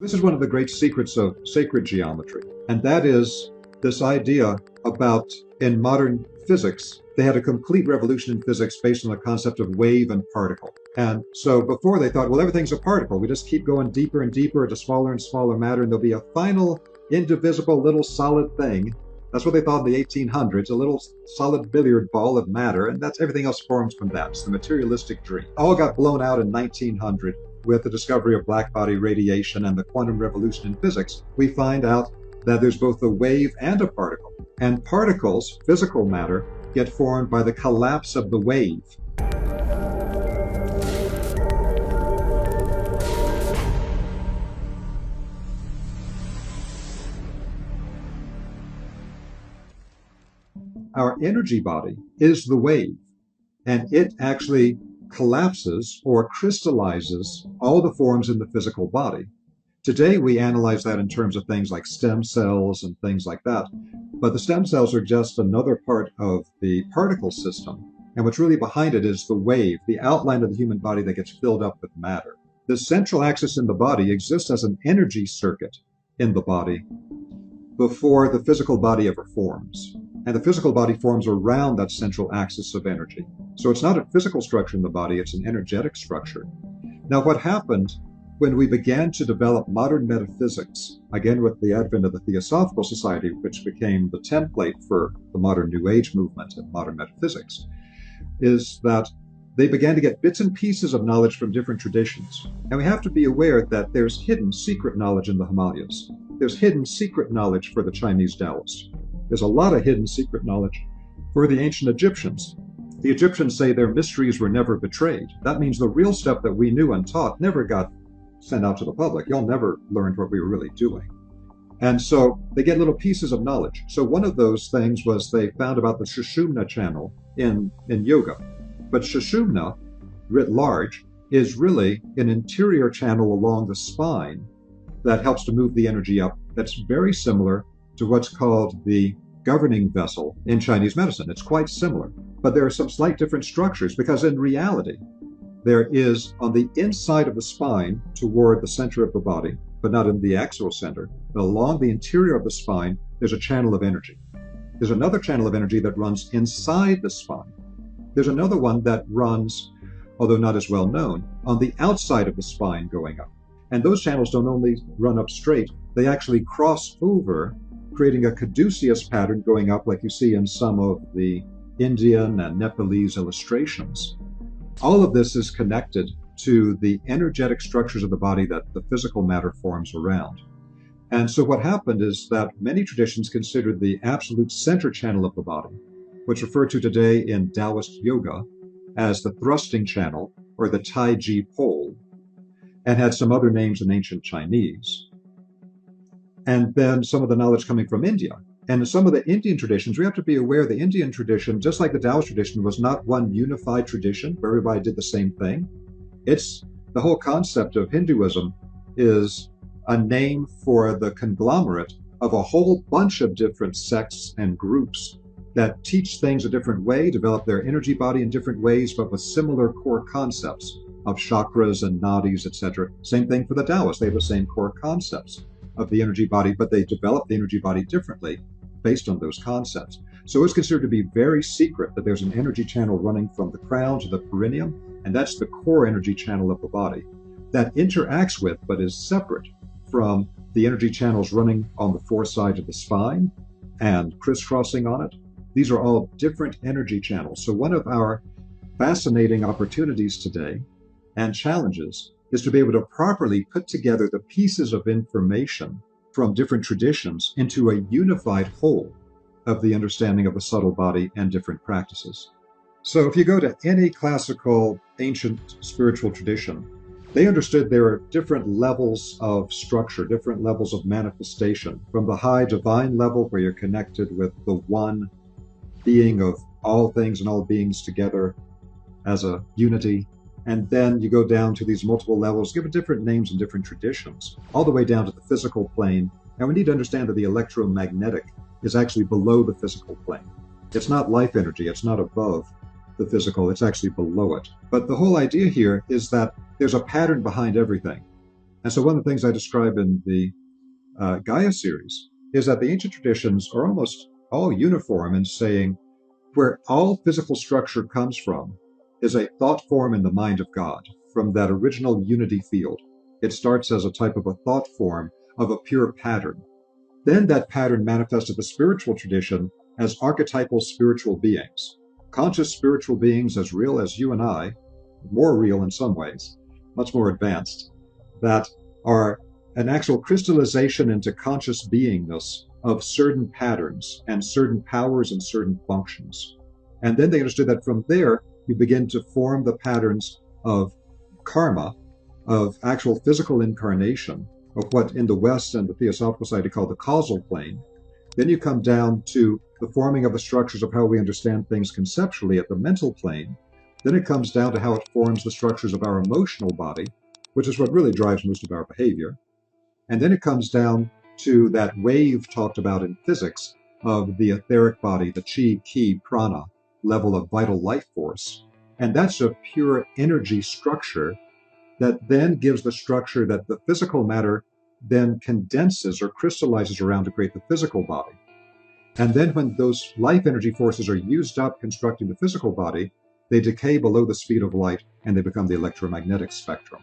This is one of the great secrets of sacred geometry, and that is this idea about in modern physics, they had a complete revolution in physics based on the concept of wave and particle. And so before they thought, well, everything's a particle. We just keep going deeper and deeper into smaller and smaller matter, and there'll be a final indivisible little solid thing. That's what they thought in the 1800s, a little solid billiard ball of matter, and that's everything else forms from that. It's the materialistic dream. All got blown out in 1900 with the discovery of black body radiation and the quantum revolution in physics. We find out that there's both a wave and a particle. And particles, physical matter, get formed by the collapse of the wave. Our energy body is the wave, and it actually collapses or crystallizes all the forms in the physical body. Today, we analyze that in terms of things like stem cells and things like that. But the stem cells are just another part of the particle system. And what's really behind it is the wave, the outline of the human body that gets filled up with matter. The central axis in the body exists as an energy circuit in the body before the physical body ever forms. And the physical body forms around that central axis of energy. So it's not a physical structure in the body, it's an energetic structure. Now, what happened when we began to develop modern metaphysics, again with the advent of the Theosophical Society, which became the template for the modern New Age movement and modern metaphysics, is that they began to get bits and pieces of knowledge from different traditions. And we have to be aware that there's hidden secret knowledge in the Himalayas. There's hidden secret knowledge for the Chinese Taoists. There's a lot of hidden secret knowledge for the ancient Egyptians. The Egyptians say their mysteries were never betrayed. That means the real stuff that we knew and taught never got sent out to the public. Y'all never learned what we were really doing. And so they get little pieces of knowledge. So one of those things was they found about the Sushumna channel in yoga. But Sushumna, writ large, is really an interior channel along the spine that helps to move the energy up. That's very similar to what's called the governing vessel in Chinese medicine. It's quite similar, but there are some slight different structures because in reality, there is on the inside of the spine toward the center of the body, but not in the axial center, but along the interior of the spine, there's a channel of energy. There's another channel of energy that runs inside the spine. There's another one that runs, although not as well known, on the outside of the spine going up. And those channels don't only run up straight, they actually cross over, creating a caduceus pattern going up like you see in some of the Indian and Nepalese illustrations. All of this is connected to the energetic structures of the body that the physical matter forms around. And so what happened is that many traditions considered the absolute center channel of the body, which referred to today in Taoist yoga as the thrusting channel or the Tai Chi pole, and had some other names in ancient Chinese. And then some of the knowledge coming from India. And in some of the Indian traditions, we have to be aware the Indian tradition, just like the Taoist tradition, was not one unified tradition where everybody did the same thing. It's the whole concept of Hinduism is a name for the conglomerate of a whole bunch of different sects and groups that teach things a different way, develop their energy body in different ways, but with similar core concepts of chakras and nadis, etc. Same thing for the Taoists. They have the same core concepts of the energy body, but they develop the energy body differently based on those concepts. So it's considered to be very secret that there's an energy channel running from the crown to the perineum, and that's the core energy channel of the body that interacts with, but is separate from the energy channels running on the four sides of the spine and crisscrossing on it. These are all different energy channels. So one of our fascinating opportunities today and challenges is to be able to properly put together the pieces of information from different traditions into a unified whole of the understanding of the subtle body and different practices. So if you go to any classical ancient spiritual tradition, they understood there are different levels of structure, different levels of manifestation, from the high divine level where you're connected with the one being of all things and all beings together as a unity. And then you go down to these multiple levels, given different names and different traditions, all the way down to the physical plane. And we need to understand that the electromagnetic is actually below the physical plane. It's not life energy, it's not above the physical, it's actually below it. But the whole idea here is that there's a pattern behind everything. And so one of the things I describe in the Gaia series is that the ancient traditions are almost all uniform in saying where all physical structure comes from is a thought form in the mind of God, from that original unity field. It starts as a type of a thought form of a pure pattern. Then that pattern manifested the spiritual tradition as archetypal spiritual beings, conscious spiritual beings as real as you and I, more real in some ways, much more advanced, that are an actual crystallization into conscious beingness of certain patterns and certain powers and certain functions. And then they understood that from there, you begin to form the patterns of karma, of actual physical incarnation, of what in the West and the Theosophical Society call the causal plane. Then you come down to the forming of the structures of how we understand things conceptually at the mental plane. Then it comes down to how it forms the structures of our emotional body, which is what really drives most of our behavior. And then it comes down to that wave talked about in physics of the etheric body, the chi, ki, prana level of vital life force. And that's a pure energy structure that then gives the structure that the physical matter then condenses or crystallizes around to create the physical body. And then when those life energy forces are used up constructing the physical body, they decay below the speed of light and they become the electromagnetic spectrum.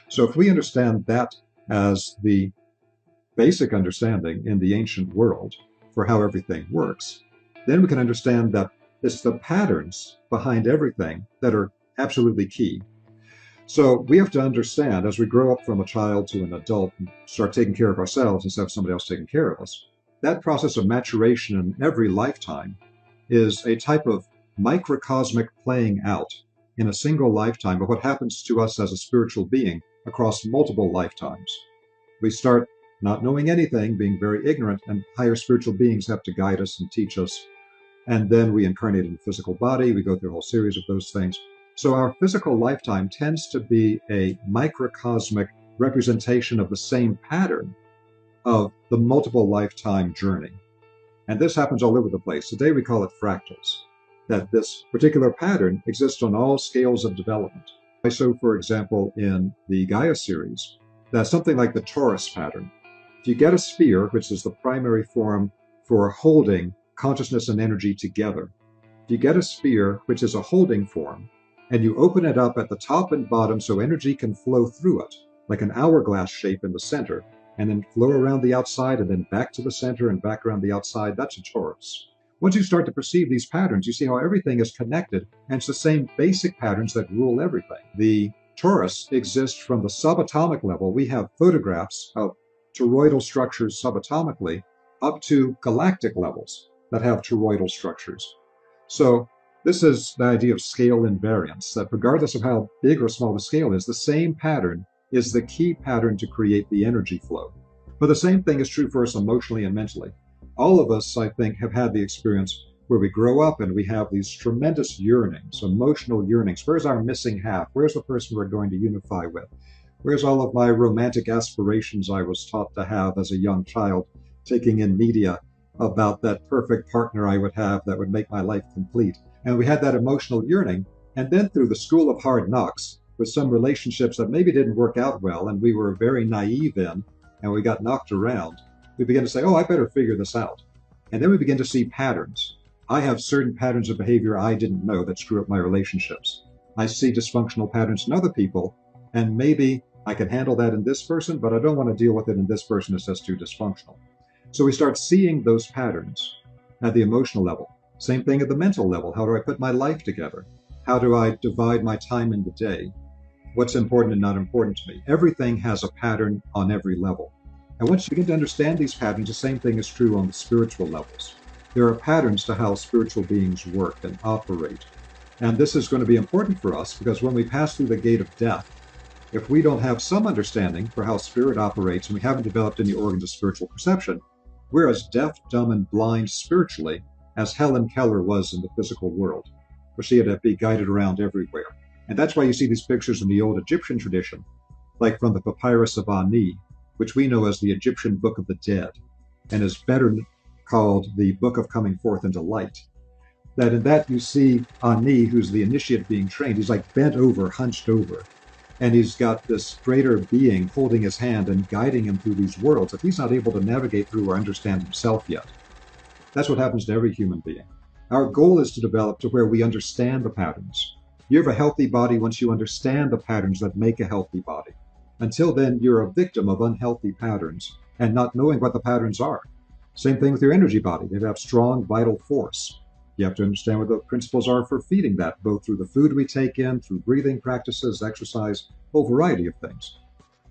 So if we understand that as the basic understanding in the ancient world for how everything works, then we can understand that it's the patterns behind everything that are absolutely key. So we have to understand as we grow up from a child to an adult and start taking care of ourselves instead of somebody else taking care of us, that process of maturation in every lifetime is a type of microcosmic playing out in a single lifetime of what happens to us as a spiritual being across multiple lifetimes. We start not knowing anything, being very ignorant, and higher spiritual beings have to guide us and teach us. And then we incarnate in a physical body. We go through a whole series of those things. So our physical lifetime tends to be a microcosmic representation of the same pattern of the multiple lifetime journey. And this happens all over the place. Today we call it fractals, that this particular pattern exists on all scales of development. So, for example, in the Gaia series, that's something like the torus pattern. If you get a sphere, which is the primary form for holding consciousness and energy together, if you get a sphere, which is a holding form, and you open it up at the top and bottom so energy can flow through it, like an hourglass shape in the center, and then flow around the outside and then back to the center and back around the outside, that's a torus. Once you start to perceive these patterns, you see how everything is connected, and it's the same basic patterns that rule everything. The torus exists from the subatomic level. We have photographs of toroidal structures subatomically up to galactic levels that have toroidal structures. So this is the idea of scale invariance, that regardless of how big or small the scale is, the same pattern is the key pattern to create the energy flow. But the same thing is true for us emotionally and mentally. All of us, I think, have had the experience where we grow up and we have these tremendous yearnings, emotional yearnings. Where's our missing half? Where's the person we're going to unify with? Where's all of my romantic aspirations I was taught to have as a young child, taking in media about that perfect partner I would have that would make my life complete? And we had that emotional yearning. And then through the school of hard knocks, with some relationships that maybe didn't work out well and we were very naive in, and we got knocked around, we begin to say, oh, I better figure this out. And then we begin to see patterns. I have certain patterns of behavior I didn't know that screw up my relationships. I see dysfunctional patterns in other people, and maybe I can handle that in this person, but I don't want to deal with it in this person. It's just too dysfunctional. So we start seeing those patterns at the emotional level. Same thing at the mental level. How do I put my life together? How do I divide my time in the day? What's important and not important to me? Everything has a pattern on every level. And once you begin to understand these patterns, the same thing is true on the spiritual levels. There are patterns to how spiritual beings work and operate. And this is going to be important for us because when we pass through the gate of death, if we don't have some understanding for how spirit operates and we haven't developed any organs of spiritual perception, we're as deaf, dumb, and blind spiritually as Helen Keller was in the physical world, where she had to be guided around everywhere. And that's why you see these pictures in the old Egyptian tradition, like from the Papyrus of Ani, which we know as the Egyptian Book of the Dead, and is better called the Book of Coming Forth into Light. That in that you see Ani, who's the initiate being trained, he's like bent over, hunched over. and he's got this greater being holding his hand and guiding him through these worlds that he's not able to navigate through or understand himself yet. That's what happens to every human being. Our goal is to develop to where we understand the patterns. You have a healthy body once you understand the patterns that make a healthy body. Until then, you're a victim of unhealthy patterns and not knowing what the patterns are. Same thing with your energy body. They have strong, vital force. You have to understand what the principles are for feeding that, both through the food we take in, through breathing practices, exercise, a whole variety of things.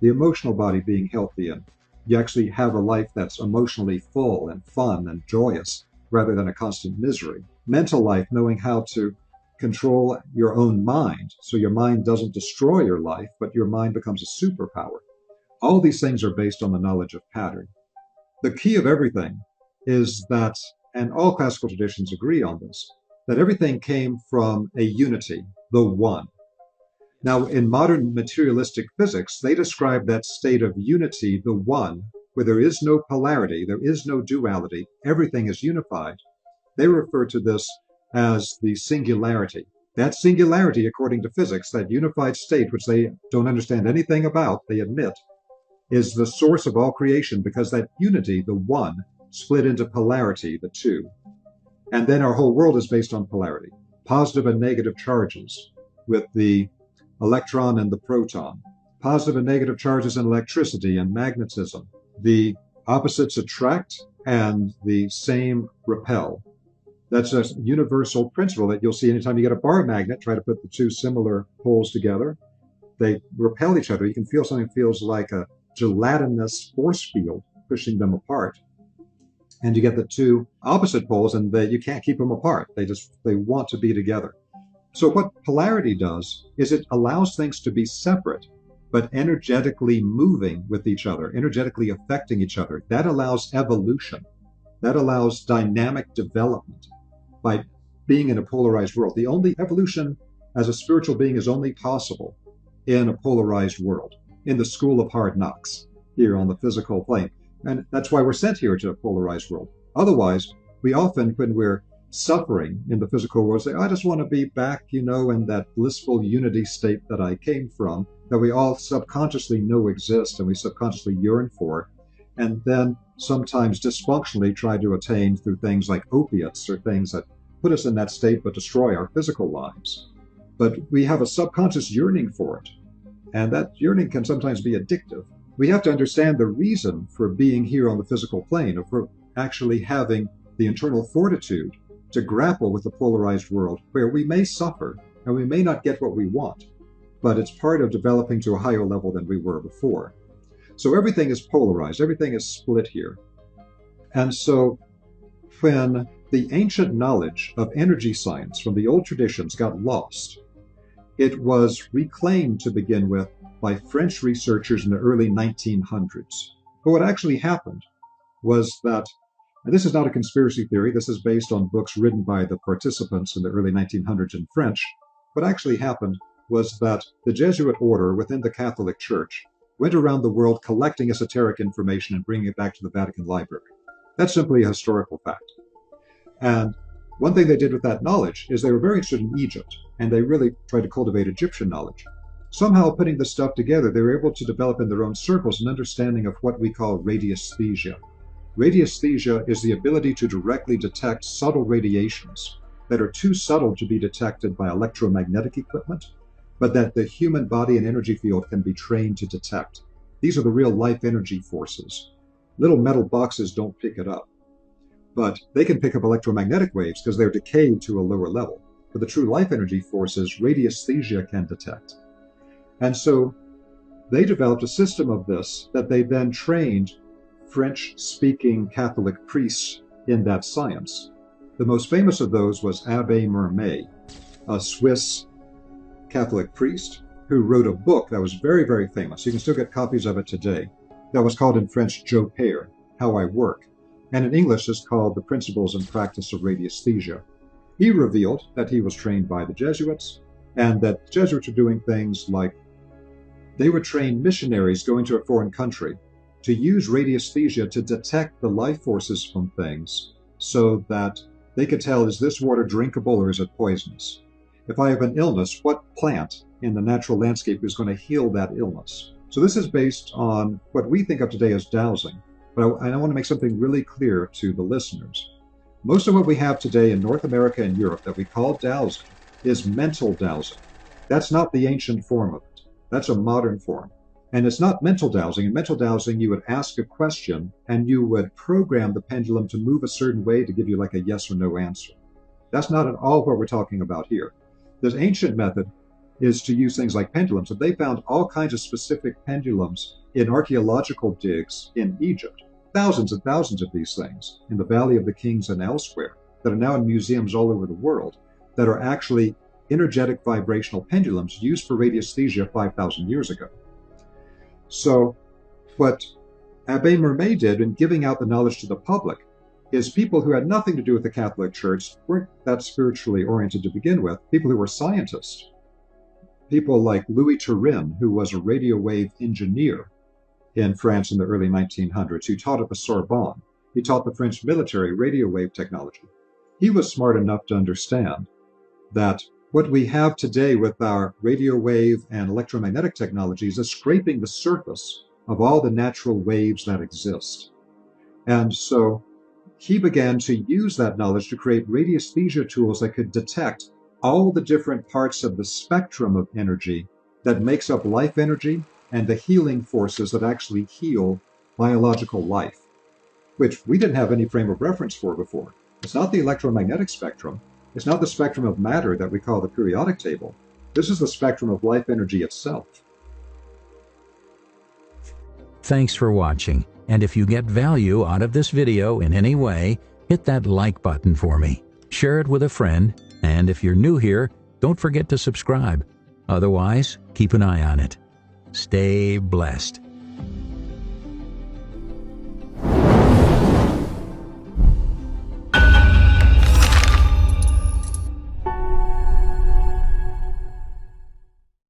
The emotional body being healthy, and you actually have a life that's emotionally full and fun and joyous rather than a constant misery. Mental life, knowing how to control your own mind so your mind doesn't destroy your life, but your mind becomes a superpower. All these things are based on the knowledge of pattern. The key of everything is that, and all classical traditions agree on this, that everything came from a unity, the one. Now, in modern materialistic physics, they describe that state of unity, the one, where there is no polarity, there is no duality, everything is unified. They refer to this as the singularity. That singularity, according to physics, that unified state, which they don't understand anything about, they admit, is the source of all creation because that unity, the one, split into polarity, the two. And then our whole world is based on polarity, positive and negative charges with the electron and the proton, positive and negative charges in electricity and magnetism. The opposites attract and the same repel. That's a universal principle that you'll see anytime you get a bar magnet, try to put the two similar poles together. They repel each other. You can feel something feels like a gelatinous force field pushing them apart. And you get the two opposite poles and you can't keep them apart. They want to be together. So what polarity does is it allows things to be separate, but energetically moving with each other, energetically affecting each other. That allows evolution. That allows dynamic development by being in a polarized world. The only evolution as a spiritual being is only possible in a polarized world, in the school of hard knocks here on the physical plane. And that's why we're sent here to a polarized world. Otherwise, we often, when we're suffering in the physical world, say, I just want to be back, in that blissful unity state that I came from, that we all subconsciously know exists and we subconsciously yearn for, and then sometimes dysfunctionally try to attain through things like opiates or things that put us in that state but destroy our physical lives. But we have a subconscious yearning for it, and that yearning can sometimes be addictive. We have to understand the reason for being here on the physical plane, or for actually having the internal fortitude to grapple with the polarized world, where we may suffer and we may not get what we want, but it's part of developing to a higher level than we were before. So everything is polarized, everything is split here. And so when the ancient knowledge of energy science from the old traditions got lost, it was reclaimed to begin with by French researchers in the early 1900s. But what actually happened was that, and this is not a conspiracy theory, this is based on books written by the participants in the early 1900s in French. What actually happened was that the Jesuit order within the Catholic Church went around the world collecting esoteric information and bringing it back to the Vatican Library. That's simply a historical fact. And one thing they did with that knowledge is they were very interested in Egypt, and they really tried to cultivate Egyptian knowledge. Somehow, putting this stuff together, they were able to develop in their own circles an understanding of what we call radiesthesia. Radiesthesia is the ability to directly detect subtle radiations that are too subtle to be detected by electromagnetic equipment, but that the human body and energy field can be trained to detect. These are the real life energy forces. Little metal boxes don't pick it up, but they can pick up electromagnetic waves because they're decayed to a lower level. But the true life energy forces, radiesthesia can detect. And so they developed a system of this that they then trained French-speaking Catholic priests in that science. The most famous of those was Abbé Mermet, a Swiss Catholic priest who wrote a book that was very, very famous. You can still get copies of it today. That was called in French, Je Père, How I Work. And in English, it's called The Principles and Practice of Radiesthesia. He revealed that he was trained by the Jesuits, and that the Jesuits were doing things like they would train missionaries going to a foreign country to use radiesthesia to detect the life forces from things so that they could tell, is this water drinkable or is it poisonous? if I have an illness, what plant in the natural landscape is going to heal that illness? So this is based on what we think of today as dowsing. But I want to make something really clear to the listeners. Most of what we have today in North America and Europe that we call dowsing is mental dowsing. That's not the ancient form of it. That's a modern form. And it's not mental dowsing. In mental dowsing, you would ask a question and you would program the pendulum to move a certain way to give you like a yes or no answer. That's not at all what we're talking about here. This ancient method is to use things like pendulums. And they found all kinds of specific pendulums in archaeological digs in Egypt. Thousands and thousands of these things in the Valley of the Kings and elsewhere that are now in museums all over the world that are actually energetic vibrational pendulums used for radiesthesia 5,000 years ago. So what Abbé Mermet did in giving out the knowledge to the public is people who had nothing to do with the Catholic Church, weren't that spiritually oriented to begin with, people who were scientists, people like Louis Turin, who was a radio wave engineer in France in the early 1900s, who taught at the Sorbonne. He taught the French military radio wave technology. He was smart enough to understand that what we have today with our radio wave and electromagnetic technologies is scraping the surface of all the natural waves that exist. And so he began to use that knowledge to create radiesthesia tools that could detect all the different parts of the spectrum of energy that makes up life energy and the healing forces that actually heal biological life, which we didn't have any frame of reference for before. It's not the electromagnetic spectrum. It's not the spectrum of matter that we call the periodic table. This is the spectrum of life energy itself. Thanks for watching. And if you get value out of this video in any way, hit that like button for me. Share it with a friend. And if you're new here, don't forget to subscribe. Otherwise, keep an eye on it. Stay blessed.